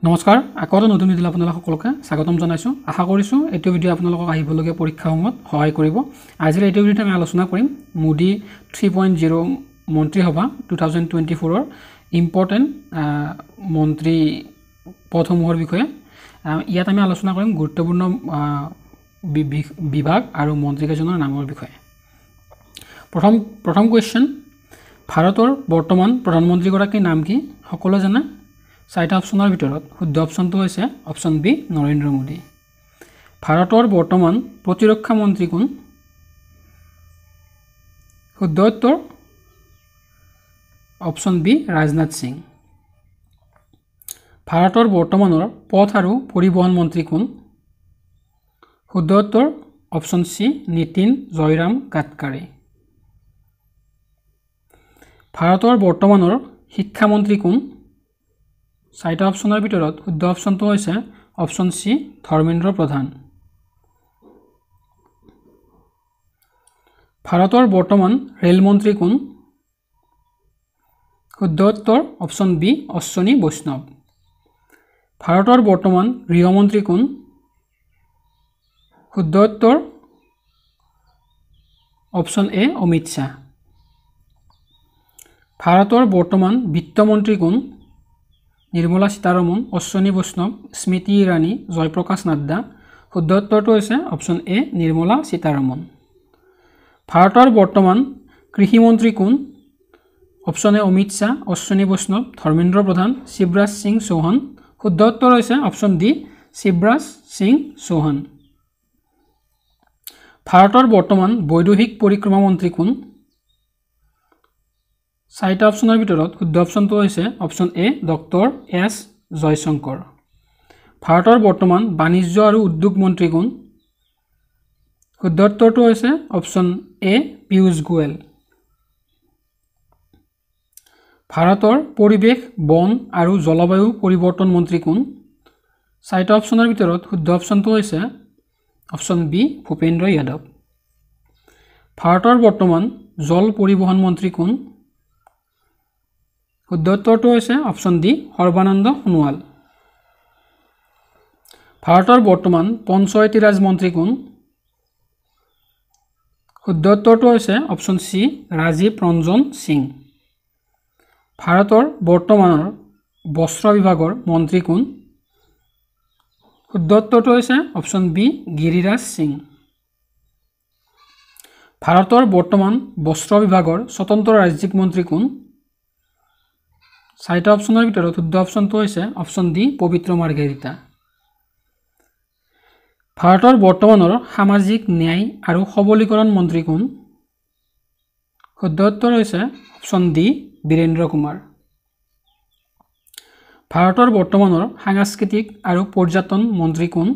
নমস্কাৰ আকৌ নতুন ভিডিঅ' আপোনালোক সকলোকে স্বাগতম জনাইছো আশা কৰিছো এইটো ভিডিঅ' আপোনালোকক আহিবলগীয়া পৰীক্ষাসমূহত সহায় কৰিব আজিৰ এইটো ভিডিঅ'ত আমি আলোচনা কৰিম মোডী 3.0 মন্ত্ৰী সভা 2024 ৰ ইম্পৰ্টেন্ট মন্ত্ৰী পদসমূহৰ বিষয়ে ইয়াত আমি আলোচনা কৰিম গুৰুত্বপূৰ্ণ বিভাগ আৰু মন্ত্ৰীকেইজনৰ নামৰ বিষয়ে প্ৰথম কোৱেশ্চন ভাৰতৰ বৰ্তমান প্ৰধানমন্ত্ৰী গৰাকীৰ নাম কি সকলো জানে চাৰিটা অপচনৰ ভিতৰত শুদ্ধ অপচনটো হৈছে অপচন বি নৰেন্দ্ৰ মোদী ভাৰতৰ বৰ্তমান প্ৰতিৰক্ষা মন্ত্ৰী কোন শুদ্ধ উত্তৰ অপচন বি ৰাজনাথ সিং ভাৰতৰ বৰ্তমানৰ পথ আৰু পৰিবহণ মন্ত্ৰী কোন শুদ্ধ উত্তৰ অপচন সি নীতিন জয়ৰাম গাডকাৰী ভাৰতৰ বৰ্তমানৰ শিক্ষা মন্ত্ৰী কোন চাৰিটা অপচনৰ ভিতৰত শুদ্ধ অপচনটো হৈছে অপচন সি ধৰ্মেন্দ্ৰ প্ৰধান ভাৰতৰ বৰ্তমান ৰেল মন্ত্ৰী কোন শুদ্ধ উত্তৰ অপচন বি অশ্বিনী বৈষ্ণৱ ভাৰতৰ বৰ্তমান গৃহমন্ত্ৰী কোন শুদ্ধ উত্তৰ অপচন এ অমিত শাহ ভাৰতৰ বৰ্তমান বিত্তমন্ত্ৰী কোন নিৰ্মলা সীতাৰমণ অশ্বিনী বৈষ্ণৱ স্মৃতি ইৰাণী জয়প্ৰকাশ নাড্ডা শুদ্ধ উত্তৰটো হৈছে অপচন এ নিৰ্মলা সীতাৰমণ ভাৰতৰ বৰ্তমান কৃষি মন্ত্ৰী কোন অপচন এ অমিত শাহ অশ্বিনী বৈষ্ণৱ ধৰ্মেন্দ্ৰ প্ৰধান শিৱৰাজ সিং চৌহান শুদ্ধ উত্তৰ হৈছে অপচন ডি শিৱৰাজ সিং চৌহান ভাৰতৰ বৰ্তমান বৈদেশিক পৰিক্ৰমা মন্ত্ৰী কোন চাৰিটা অপচনৰ ভিতৰত শুদ্ধ অপচনটো হৈছে অপচন এ ডক্টৰ এছ জয়শংকৰ ভাৰতৰ বৰ্তমান বাণিজ্য আৰু উদ্যোগ মন্ত্ৰী কোন শুদ্ধ উত্তৰটো হৈছে অপচন এ পীয়ূষ গোৱেল ভাৰতৰ পৰিৱেশ বন আৰু জলবায়ু পৰিৱৰ্তন মন্ত্ৰী কোন চাৰিটা অপচনৰ ভিতৰত শুদ্ধ অপচনটো হৈছে অপচন বি ভূপেন্দ্ৰ যাদৱ ভাৰতৰ বৰ্তমান জল পৰিবহণ মন্ত্ৰী কোন শুদ্ধ উত্তৰটো হৈছে অপচন ডি সৰ্বানন্দ সোণোৱাল ভাৰতৰ বৰ্তমান পঞ্চায়তী ৰাজ মন্ত্ৰী কোন শুদ্ধ উত্তৰটো হৈছে অপচন সি ৰাজীৱ ৰঞ্জন সিং ভাৰতৰ বৰ্তমানৰ বস্ত্ৰ বিভাগৰ মন্ত্ৰী কোন শুদ্ধ উত্তৰটো হৈছে অপচন বি গিৰিৰাজ সিং ভাৰতৰ বৰ্তমান বস্ত্ৰ বিভাগৰ স্বতন্ত্ৰ ৰাজ্যিক মন্ত্ৰী কোন চাৰিটা অপচনৰ ভিতৰত শুদ্ধ অপচনটো হৈছে অপচন ডি পবিত্ৰ মাৰ্ঘেৰিটা ভাৰতৰ বৰ্তমানৰ সামাজিক ন্যায় আৰু সবলীকৰণ মন্ত্ৰী কোন শুদ্ধ উত্তৰ হৈছে অপচন ডি বীৰেন্দ্ৰ কুমাৰ ভাৰতৰ বৰ্তমানৰ সাংস্কৃতিক আৰু পৰ্যটন মন্ত্ৰী কোন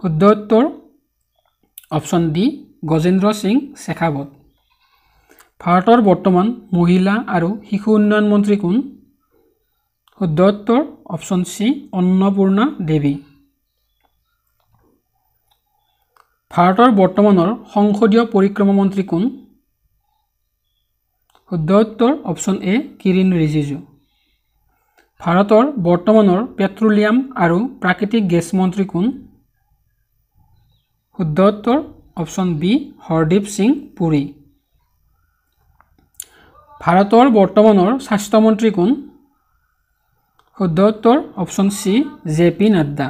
শুদ্ধ উত্তৰ অপচন ডি গজেন্দ্ৰ সিং শেখাৱত ভাৰতৰ বৰ্তমান মহিলা আৰু শিশু উন্নয়ন মন্ত্ৰী কোন শুদ্ধ উত্তৰ অপচন সি অন্নপূৰ্ণা দেৱী ভাৰতৰ বৰ্তমানৰ সংসদীয় পৰিক্ৰমা মন্ত্ৰী কোন শুদ্ধ উত্তৰ অপচন এ কিৰিণ ৰিজিজু ভাৰতৰ বৰ্তমানৰ পেট্ৰলিয়াম আৰু প্ৰাকৃতিক গেছ মন্ত্ৰী কোন শুদ্ধ উত্তৰ অপচন বি হৰদীপ সিং পুৰী ভাৰতৰ বৰ্তমানৰ স্বাস্থ্য মন্ত্ৰী কোন শুদ্ধ উত্তৰ option C J P Nadda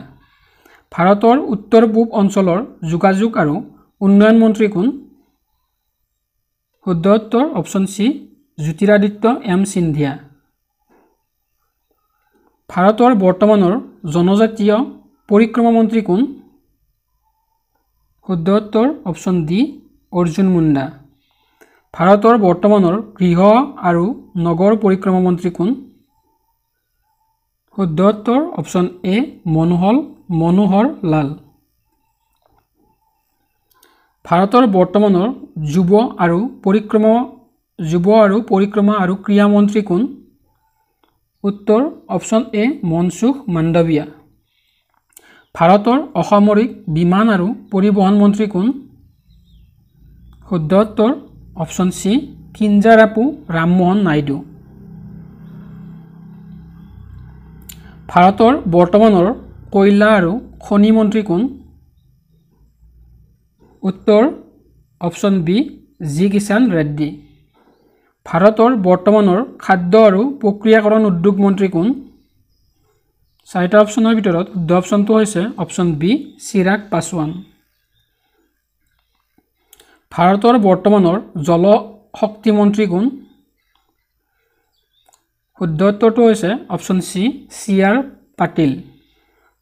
ভাৰতৰ উত্তৰ পূব অঞ্চলৰ যোগাযোগ আৰু উন্নয়ন মন্ত্ৰী কোন শুদ্ধ উত্তৰ option C Jyotiraditya M Scindia ভাৰতৰ বৰ্তমানৰ জনজাতীয় পৰিক্ৰমা মন্ত্ৰী কোন শুদ্ধ উত্তৰ অপচন ডি অৰ্জুন মুণ্ডা ভাৰতৰ বৰ্তমানৰ গৃহ আৰু নগৰ পৰিক্ৰমা মন্ত্ৰী কোন শুদ্ধ উত্তৰ অপচন এ মনোহৰ লাল ভাৰতৰ বৰ্তমানৰ যুৱ আৰু পৰিক্ৰমা আৰু ক্ৰীড়া মন্ত্ৰী কোন উত্তৰ অপচন এ মনসুখ মাণ্ডৱিয়া ভাৰতৰ অসামৰিক বিমান আৰু পৰিবহণ মন্ত্ৰী কোন শুদ্ধ উত্তৰ অপচন সি কিঞ্জাৰাপু ৰামমোহন নাইডু ভাৰতৰ বৰ্তমানৰ কয়লা আৰু খনি মন্ত্ৰী কোন উত্তৰ option B G Kishan Reddy ভাৰতৰ বৰ্তমানৰ খাদ্য আৰু প্ৰক্ৰিয়াকৰণ উদ্যোগ মন্ত্ৰী কোন চাৰিটা অপশ্যনৰ ভিতৰত শুদ্ধ অপশ্যনটো হৈছে অপশ্যন বি চিৰাগ পাছৱান ভাৰতৰ বৰ্তমানৰ জল শক্তি মন্ত্ৰী কোন শুদ্ধ উত্তৰটো হৈছে অপশ্যন চি চি.আৰ. পাটিল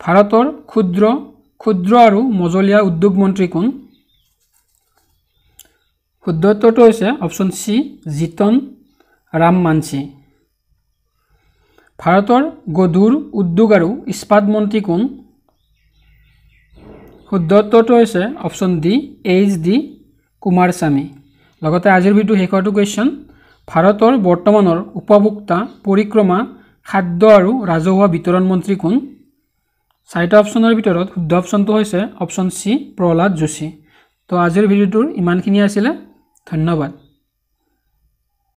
ভাৰতৰ ক্ষুদ্ৰ আৰু মজলীয়া উদ্যোগ মন্ত্ৰী কোন শুদ্ধ উত্তৰটো হৈছে অপশ্যন চি জিতন ৰাম মাঞ্চি ভাৰতৰ গধুৰ উদ্যোগ আৰু ইস্পাত মন্ত্ৰী কোন শুদ্ধ উত্তৰটো হৈছে অপশ্যন ডি এইচ.ডি. কুমাৰস্বামী লগতে আজিৰ ভিডিঅ শেষৰটো কুৱেশ্যন ভাৰতৰ বৰ্তমানৰ উপভোক্তা পৰিক্ৰমা খাদ্য আৰু ৰাজহুৱা বিতৰণ মন্ত্ৰী কোন চাৰিটা অপশ্যনৰ ভিতৰত শুদ্ধ অপশ্যনটো হৈছে অপশ্যন চি প্ৰহ্লাদ যোশী তো আজিৰ ভিডিঅ'টোৰ ইমানখিনি আছিলে ধন্যবাদ